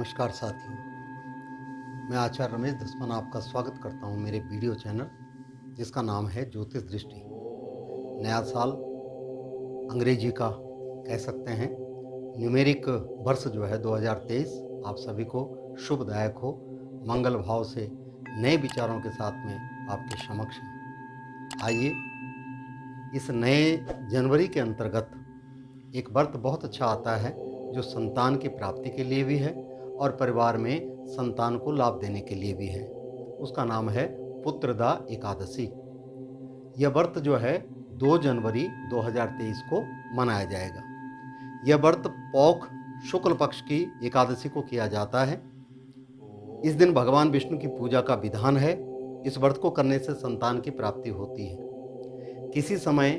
नमस्कार साथियों, मैं आचार्य रमेश धसमान आपका स्वागत करता हूं मेरे वीडियो चैनल जिसका नाम है ज्योतिष दृष्टि। नया साल अंग्रेजी का कह सकते हैं, न्यूमेरिक वर्ष जो है 2023 आप सभी को शुभदायक हो। मंगल भाव से नए विचारों के साथ में आपके समक्ष हैं। आइए इस नए जनवरी के अंतर्गत एक व्रत बहुत अच्छा आता है जो संतान की प्राप्ति के लिए भी है और परिवार में संतान को लाभ देने के लिए भी है। उसका नाम है पुत्रदा एकादशी। यह व्रत जो है 2 जनवरी 2023 को मनाया जाएगा। यह व्रत पौष शुक्ल पक्ष की एकादशी को किया जाता है। इस दिन भगवान विष्णु की पूजा का विधान है। इस व्रत को करने से संतान की प्राप्ति होती है। किसी समय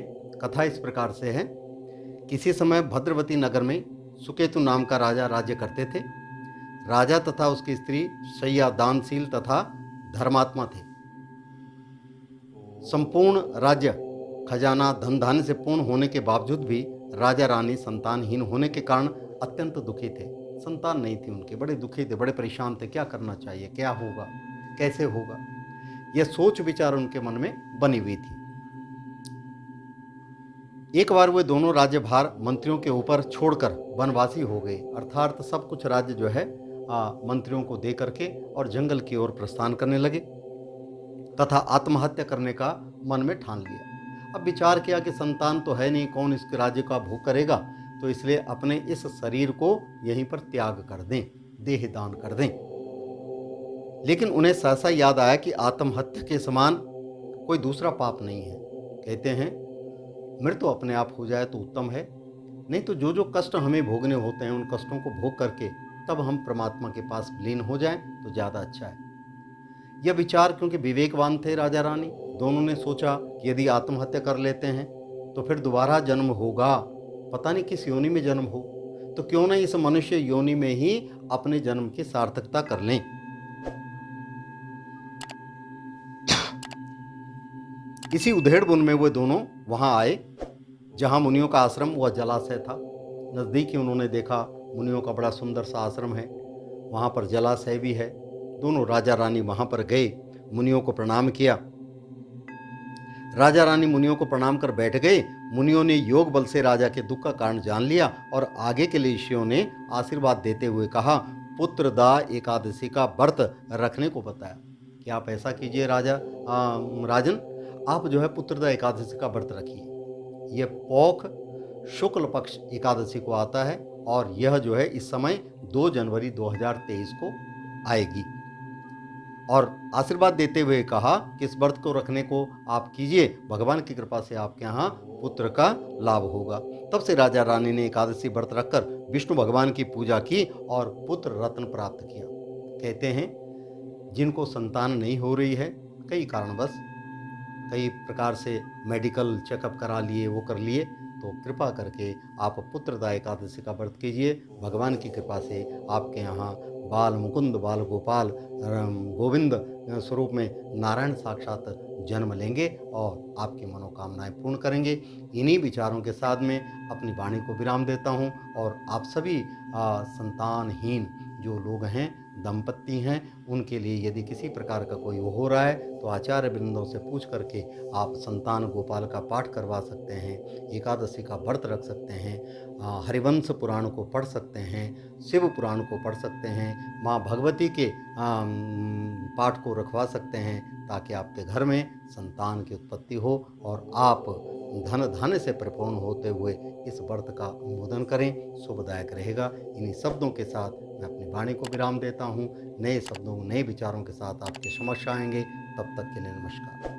कथा इस प्रकार से है, किसी समय भद्रवती नगर में सुकेतु नाम का राजा राज्य करते थे। राजा तथा उसकी स्त्री शय्या दानशील तथा धर्मात्मा थे। संपूर्ण राज्य खजाना धन धान्य से पूर्ण होने के बावजूद भी राजा रानी संतानहीन होने के कारण अत्यंत दुखी थे। संतान नहीं थी उनके, बड़े दुखी थे, बड़े परेशान थे। क्या करना चाहिए, क्या होगा, कैसे होगा, यह सोच विचार उनके मन में बनी हुई थी। एक बार वे दोनों राज्यभार मंत्रियों के ऊपर छोड़कर वनवासी हो गए, अर्थात सब कुछ राज्य जो है मंत्रियों को दे करके और जंगल की ओर प्रस्थान करने लगे तथा आत्महत्या करने का मन में ठान लिया। अब विचार किया कि संतान तो है नहीं, कौन इस राज्य का भोग करेगा, तो इसलिए अपने इस शरीर को यहीं पर त्याग कर दें, देह दान कर दें। लेकिन उन्हें सहसा याद आया कि आत्महत्या के समान कोई दूसरा पाप नहीं है। कहते हैं मृत्यु अपने आप हो जाए तो उत्तम है, नहीं तो जो जो कष्ट हमें भोगने होते हैं उन कष्टों को भोग करके तब हम परमात्मा के पास विलीन हो जाएं तो ज़्यादा अच्छा है। यह विचार, क्योंकि विवेकवान थे राजा रानी, दोनों ने सोचा कि यदि आत्महत्या कर लेते हैं तो फिर दोबारा जन्म होगा, पता नहीं किस योनि में जन्म हो, तो क्यों ना इस मनुष्य योनि में ही अपने जन्म की सार्थकता कर लें। इसी उधेड़ बुन में वे दोनों वहां आए जहां मुनियों का आश्रम व जलाशय था। नज़दीक ही उन्होंने देखा मुनियों का बड़ा सुंदर सा आश्रम है, वहां पर जलाशय भी है। दोनों राजा रानी वहां पर गए, मुनियों को प्रणाम किया। राजा रानी मुनियों को प्रणाम कर बैठ गए। मुनियों ने योग बल से राजा के दुख का कारण जान लिया और आगे के लिए ऋषियों ने आशीर्वाद देते हुए कहा, पुत्रदा एकादशी का व्रत रखने को बताया कि आप ऐसा कीजिए राजन, आप जो है पुत्रदा एकादशी का व्रत रखिए। यह पौष शुक्ल पक्ष एकादशी को आता है और यह जो है इस समय 2 जनवरी 2023 को आएगी। और आशीर्वाद देते हुए कहा कि इस व्रत को रखने को आप कीजिए, भगवान की कृपा से आपके यहाँ पुत्र का लाभ होगा। तब से राजा रानी ने एकादशी व्रत रखकर विष्णु भगवान की पूजा की और पुत्र रत्न प्राप्त किया। कहते हैं जिनको संतान नहीं हो रही है, कई कारणवश, कई प्रकार से मेडिकल चेकअप करा लिए, वो कर लिए, तो कृपा करके आप पुत्रदा एकादशी का व्रत कीजिए। भगवान की कृपा से आपके यहाँ बाल मुकुंद, बाल गोपाल, गोविंद स्वरूप में नारायण साक्षात जन्म लेंगे और आपकी मनोकामनाएं पूर्ण करेंगे। इन्हीं विचारों के साथ में अपनी वाणी को विराम देता हूं और आप सभी संतानहीन जो लोग हैं, दंपत्ति हैं, उनके लिए यदि किसी प्रकार का कोई हो रहा है तो आचार्य वृंदों से पूछ करके आप संतान गोपाल का पाठ करवा सकते हैं, एकादशी का व्रत रख सकते हैं, हरिवंश पुराण को पढ़ सकते हैं, शिव पुराण को पढ़ सकते हैं, माँ भगवती के पाठ को रखवा सकते हैं, ताकि आपके घर में संतान की उत्पत्ति हो और आप धन धान्य से परिपूर्ण होते हुए इस व्रत का अनुमोदन करें। शुभदायक रहेगा। इन्हीं शब्दों के साथ मैं अपनी वाणी को विराम देता हूँ। नए शब्दों, नए विचारों के साथ आपके समक्ष आएंगे। तब तक के लिए नमस्कार।